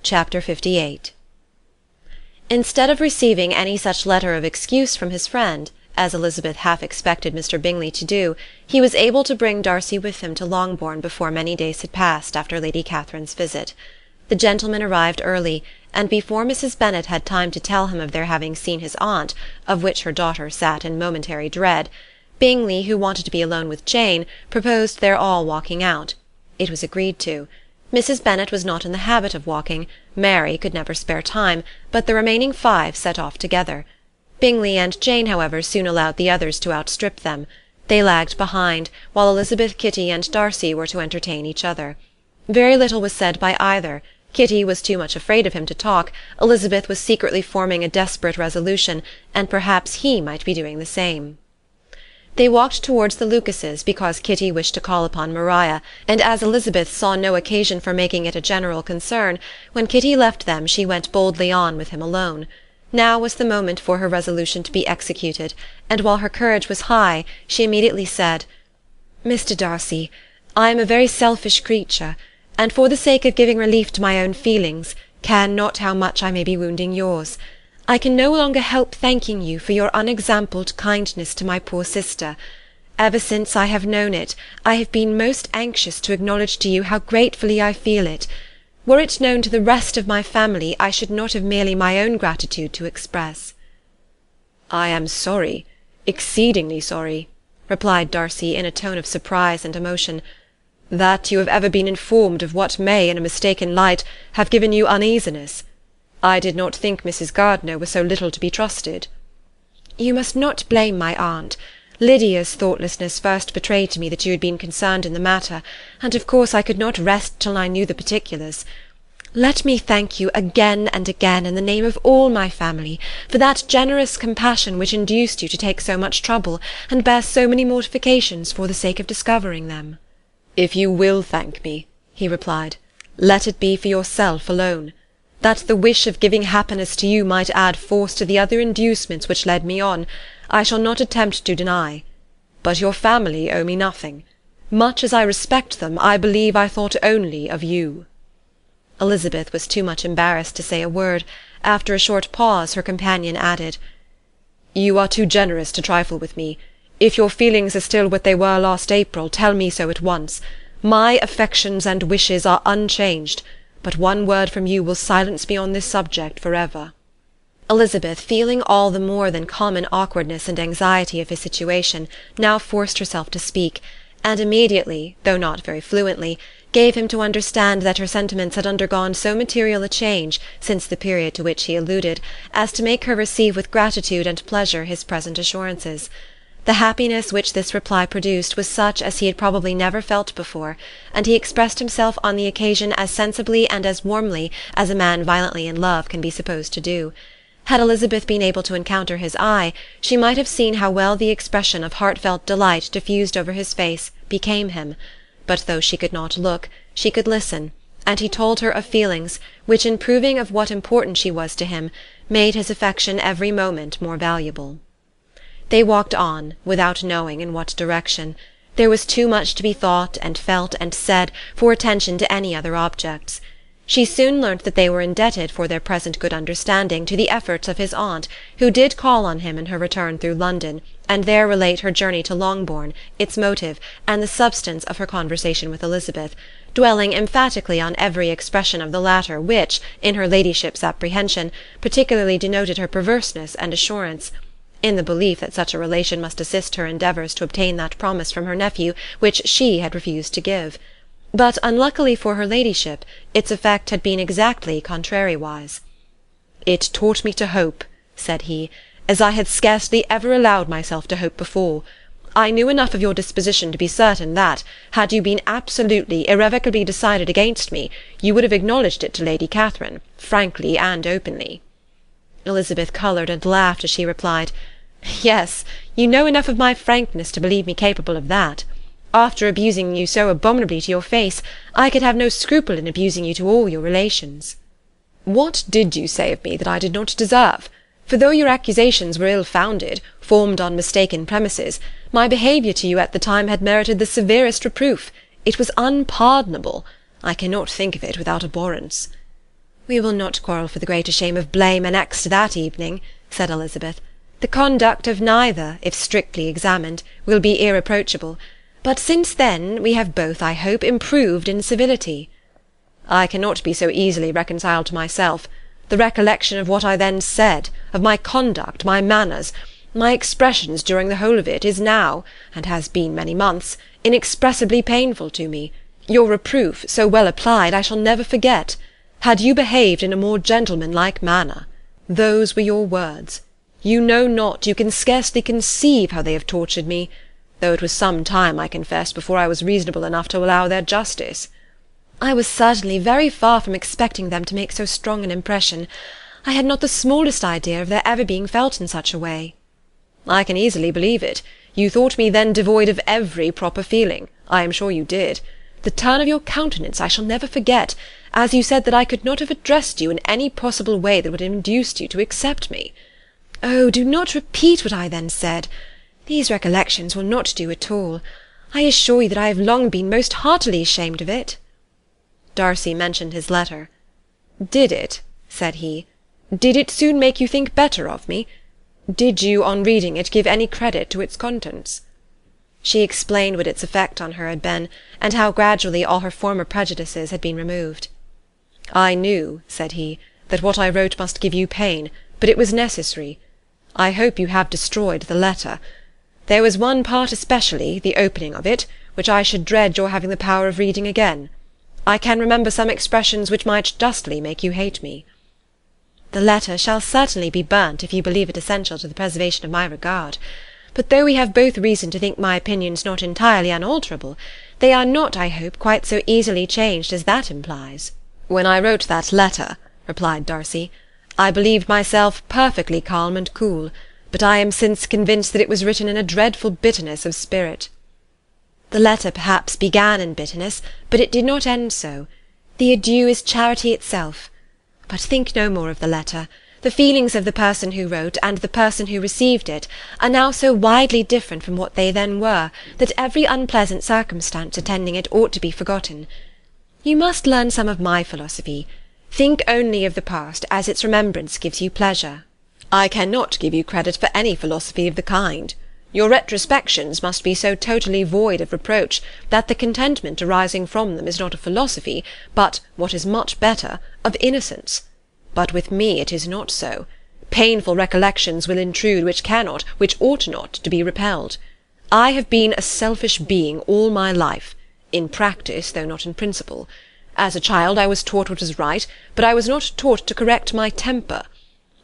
Chapter 58. Instead of receiving any such letter of excuse from his friend, as Elizabeth half expected Mr. Bingley to do, he was able to bring Darcy with him to Longbourn before many days had passed after Lady Catherine's visit. The gentleman arrived early, and before Mrs. Bennet had time to tell him of their having seen his aunt, of which her daughter sat in momentary dread, Bingley, who wanted to be alone with Jane, proposed their all walking out. It was agreed to. Mrs. Bennet was not in the habit of walking, Mary could never spare time, but the remaining 5 set off together. Bingley and Jane, however, soon allowed the others to outstrip them. They lagged behind, while Elizabeth, Kitty, and Darcy were to entertain each other. Very little was said by either. Kitty was too much afraid of him to talk, Elizabeth was secretly forming a desperate resolution, and perhaps he might be doing the same. They walked towards the Lucases because Kitty wished to call upon Maria, and as Elizabeth saw no occasion for making it a general concern, when Kitty left them she went boldly on with him alone. Now was the moment for her resolution to be executed, and while her courage was high, she immediately said, "Mr. Darcy, I am a very selfish creature, and for the sake of giving relief to my own feelings, care not how much I may be wounding yours. I can no longer help thanking you for your unexampled kindness to my poor sister. Ever since I have known it, I have been most anxious to acknowledge to you how gratefully I feel it. Were it known to the rest of my family, I should not have merely my own gratitude to express." "I am sorry, exceedingly sorry," replied Darcy in a tone of surprise and emotion, "that you have ever been informed of what may, in a mistaken light, have given you uneasiness. I did not think Mrs. Gardiner was so little to be trusted." "You must not blame my aunt. Lydia's thoughtlessness first betrayed to me that you had been concerned in the matter, and of course I could not rest till I knew the particulars. Let me thank you again and again in the name of all my family for that generous compassion which induced you to take so much trouble and bear so many mortifications for the sake of discovering them." "If you will thank me," he replied, "let it be for yourself alone. That the wish of giving happiness to you might add force to the other inducements which led me on, I shall not attempt to deny. But your family owe me nothing. Much as I respect them, I believe I thought only of you." Elizabeth was too much embarrassed to say a word. After a short pause her companion added, "You are too generous to trifle with me. If your feelings are still what they were last April, tell me so at once. My affections and wishes are unchanged, but one word from you will silence me on this subject for ever." Elizabeth, feeling all the more than common awkwardness and anxiety of his situation, now forced herself to speak, and immediately, though not very fluently, gave him to understand that her sentiments had undergone so material a change, since the period to which he alluded, as to make her receive with gratitude and pleasure his present assurances. The happiness which this reply produced was such as he had probably never felt before, and he expressed himself on the occasion as sensibly and as warmly as a man violently in love can be supposed to do. Had Elizabeth been able to encounter his eye, she might have seen how well the expression of heartfelt delight diffused over his face became him. But though she could not look, she could listen, and he told her of feelings which, in proving of what importance she was to him, made his affection every moment more valuable. They walked on, without knowing in what direction. There was too much to be thought and felt and said for attention to any other objects. She soon learnt that they were indebted for their present good understanding to the efforts of his aunt, who did call on him in her return through London, and there relate her journey to Longbourn, its motive, and the substance of her conversation with Elizabeth, dwelling emphatically on every expression of the latter which, in her ladyship's apprehension, particularly denoted her perverseness and assurance, in the belief that such a relation must assist her endeavours to obtain that promise from her nephew which she had refused to give. But, unluckily for her ladyship, its effect had been exactly contrariwise. "It taught me to hope," said he, "as I had scarcely ever allowed myself to hope before. I knew enough of your disposition to be certain that, had you been absolutely, irrevocably decided against me, you would have acknowledged it to Lady Catherine, frankly and openly." Elizabeth coloured and laughed as she replied, "Yes, you know enough of my frankness to believe me capable of that. After abusing you so abominably to your face, I could have no scruple in abusing you to all your relations." "What did you say of me that I did not deserve? For though your accusations were ill-founded, formed on mistaken premises, my behaviour to you at the time had merited the severest reproof. It was unpardonable. I cannot think of it without abhorrence." "We will not quarrel for the greater shame of blame annexed to that evening," said Elizabeth. "The conduct of neither, if strictly examined, will be irreproachable. But since then we have both, I hope, improved in civility." "I cannot be so easily reconciled to myself. The recollection of what I then said, of my conduct, my manners, my expressions during the whole of it, is now, and has been many months, inexpressibly painful to me. Your reproof, so well applied, I shall never forget. Had you behaved in a more gentlemanlike manner. Those were your words. You know not, you can scarcely conceive how they have tortured me, though it was some time, I confess, before I was reasonable enough to allow their justice." "I was certainly very far from expecting them to make so strong an impression. I had not the smallest idea of their ever being felt in such a way." "I can easily believe it. You thought me then devoid of every proper feeling. I am sure you did. The turn of your countenance I shall never forget, as you said that I could not have addressed you in any possible way that would have induced you to accept me. Oh, do not repeat what I then said. These recollections will not do at all. I assure you that I have long been most heartily ashamed of it." Darcy mentioned his letter. "Did it," said he, "did it soon make you think better of me? Did you, on reading it, give any credit to its contents?" She explained what its effect on her had been, and how gradually all her former prejudices had been removed. "I knew," said he, "that what I wrote must give you pain, but it was necessary. I hope you have destroyed the letter. There was one part especially, the opening of it, which I should dread your having the power of reading again. I can remember some expressions which might justly make you hate me." "The letter shall certainly be burnt, if you believe it essential to the preservation of my regard. But though we have both reason to think my opinions not entirely unalterable, they are not, I hope, quite so easily changed as that implies." "When I wrote that letter," replied Darcy, "I believed myself perfectly calm and cool, but I am since convinced that it was written in a dreadful bitterness of spirit." "The letter perhaps began in bitterness, but it did not end so. The adieu is charity itself. But think no more of the letter. The feelings of the person who wrote and the person who received it are now so widely different from what they then were, that every unpleasant circumstance attending it ought to be forgotten. You must learn some of my philosophy. Think only of the past, as its remembrance gives you pleasure." "I cannot give you credit for any philosophy of the kind. Your retrospections must be so totally void of reproach that the contentment arising from them is not of philosophy, but, what is much better, of innocence. But with me it is not so. Painful recollections will intrude which cannot, which ought not, to be repelled. I have been a selfish being all my life, in practice, though not in principle. As a child I was taught what was right, but I was not taught to correct my temper.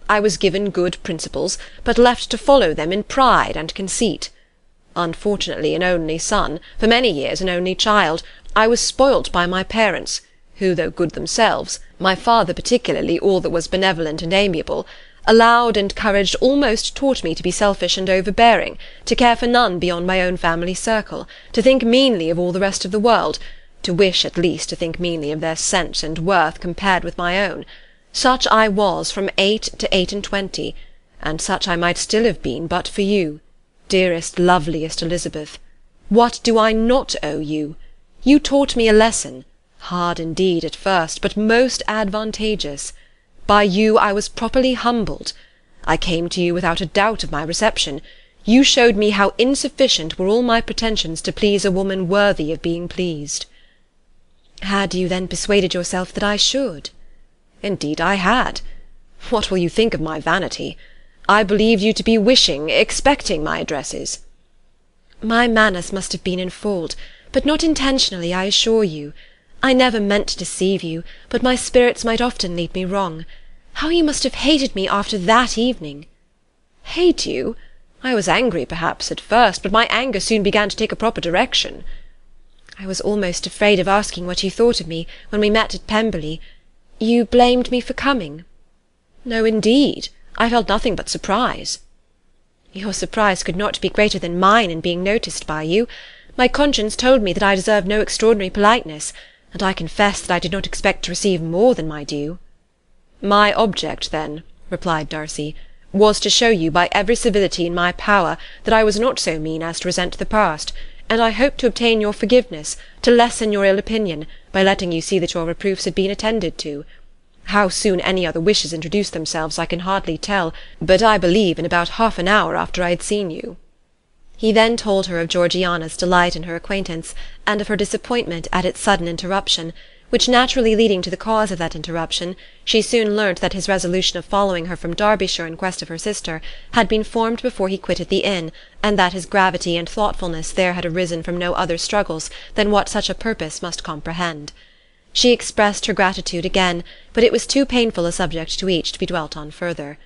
I was given good principles, but left to follow them in pride and conceit. Unfortunately an only son, for many years an only child, I was spoilt by my parents, who, though good themselves, my father particularly, all that was benevolent and amiable, allowed and encouraged almost taught me to be selfish and overbearing, to care for none beyond my own family circle, to think meanly of all the rest of the world, to wish at least to think meanly of their sense and worth compared with my own. Such I was from 8 to 28, and such I might still have been but for you, dearest, loveliest Elizabeth. What do I not owe you? You taught me a lesson, hard indeed at first, but most advantageous. By you I was properly humbled. I came to you without a doubt of my reception. You showed me how insufficient were all my pretensions to please a woman worthy of being pleased." "Had you then persuaded yourself that I should?" "Indeed I had. What will you think of my vanity? I believed you to be wishing, expecting my addresses." "My manners must have been in fault, but not intentionally, I assure you. I never meant to deceive you, but my spirits might often lead me wrong. How you must have hated me after that evening!" "Hate you? I was angry, perhaps, at first, but my anger soon began to take a proper direction." "I was almost afraid of asking what you thought of me when we met at Pemberley. You blamed me for coming?" "No, indeed. I felt nothing but surprise." "Your surprise could not be greater than mine in being noticed by you. My conscience told me that I deserved no extraordinary politeness, and I confess that I did not expect to receive more than my due." "My object, then," replied Darcy, "was to show you by every civility in my power that I was not so mean as to resent the past, and I hoped to obtain your forgiveness, to lessen your ill opinion, by letting you see that your reproofs had been attended to. How soon any other wishes introduced themselves I can hardly tell, but I believe in about half an hour after I had seen you." He then told her of Georgiana's delight in her acquaintance, and of her disappointment at its sudden interruption, which naturally leading to the cause of that interruption, she soon learnt that his resolution of following her from Derbyshire in quest of her sister had been formed before he quitted the inn, and that his gravity and thoughtfulness there had arisen from no other struggles than what such a purpose must comprehend. She expressed her gratitude again, but it was too painful a subject to each to be dwelt on further.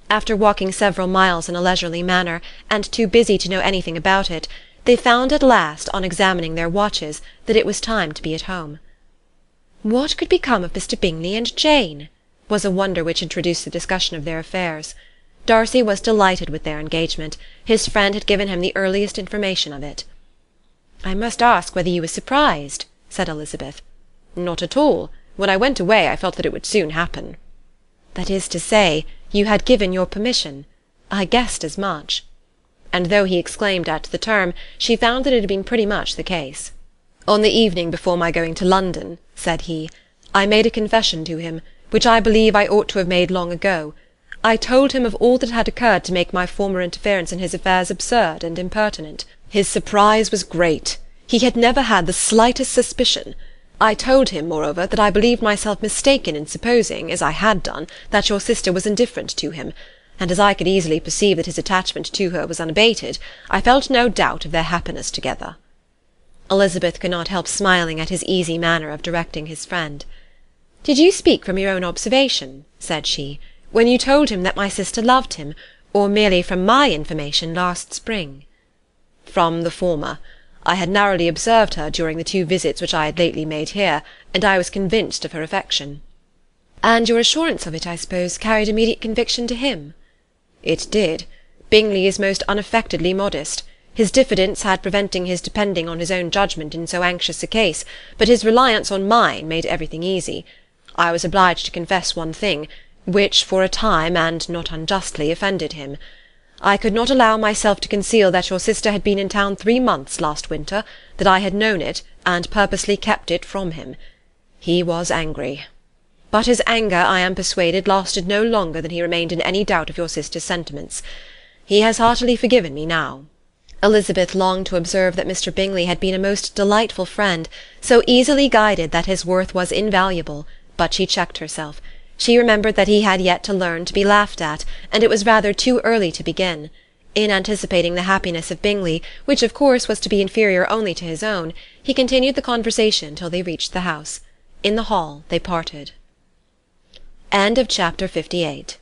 After walking several miles in a leisurely manner, and too busy to know anything about it, they found at last, on examining their watches, that it was time to be at home. What could become of Mr. Bingley and Jane? Was a wonder which introduced the discussion of their affairs. Darcy was delighted with their engagement. His friend had given him the earliest information of it. "I must ask whether you were surprised," said Elizabeth. "Not at all. When I went away I felt that it would soon happen." "That is to say, you had given your permission. I guessed as much." And though he exclaimed at the term, she found that it had been pretty much the case. "On the evening before my going to London," said he, "I made a confession to him, which I believe I ought to have made long ago. I told him of all that had occurred to make my former interference in his affairs absurd and impertinent. His surprise was great. He had never had the slightest suspicion. I told him, moreover, that I believed myself mistaken in supposing, as I had done, that your sister was indifferent to him, and as I could easily perceive that his attachment to her was unabated, I felt no doubt of their happiness together." Elizabeth could not help smiling at his easy manner of directing his friend. "Did you speak from your own observation," said she, "when you told him that my sister loved him, or merely from my information last spring?" "From the former. I had narrowly observed her during the 2 visits which I had lately made here, and I was convinced of her affection." "And your assurance of it, I suppose, carried immediate conviction to him?" "It did. Bingley is most unaffectedly modest. His diffidence had preventing his depending on his own judgment in so anxious a case, but his reliance on mine made everything easy. I was obliged to confess one thing, which for a time, and not unjustly, offended him. I could not allow myself to conceal that your sister had been in town 3 months last winter, that I had known it, and purposely kept it from him. He was angry. But his anger, I am persuaded, lasted no longer than he remained in any doubt of your sister's sentiments. He has heartily forgiven me now." Elizabeth longed to observe that Mr. Bingley had been a most delightful friend, so easily guided that his worth was invaluable, but she checked herself. She remembered that he had yet to learn to be laughed at, and it was rather too early to begin. In anticipating the happiness of Bingley, which of course was to be inferior only to his own, he continued the conversation till they reached the house. In the hall they parted. End of chapter 58.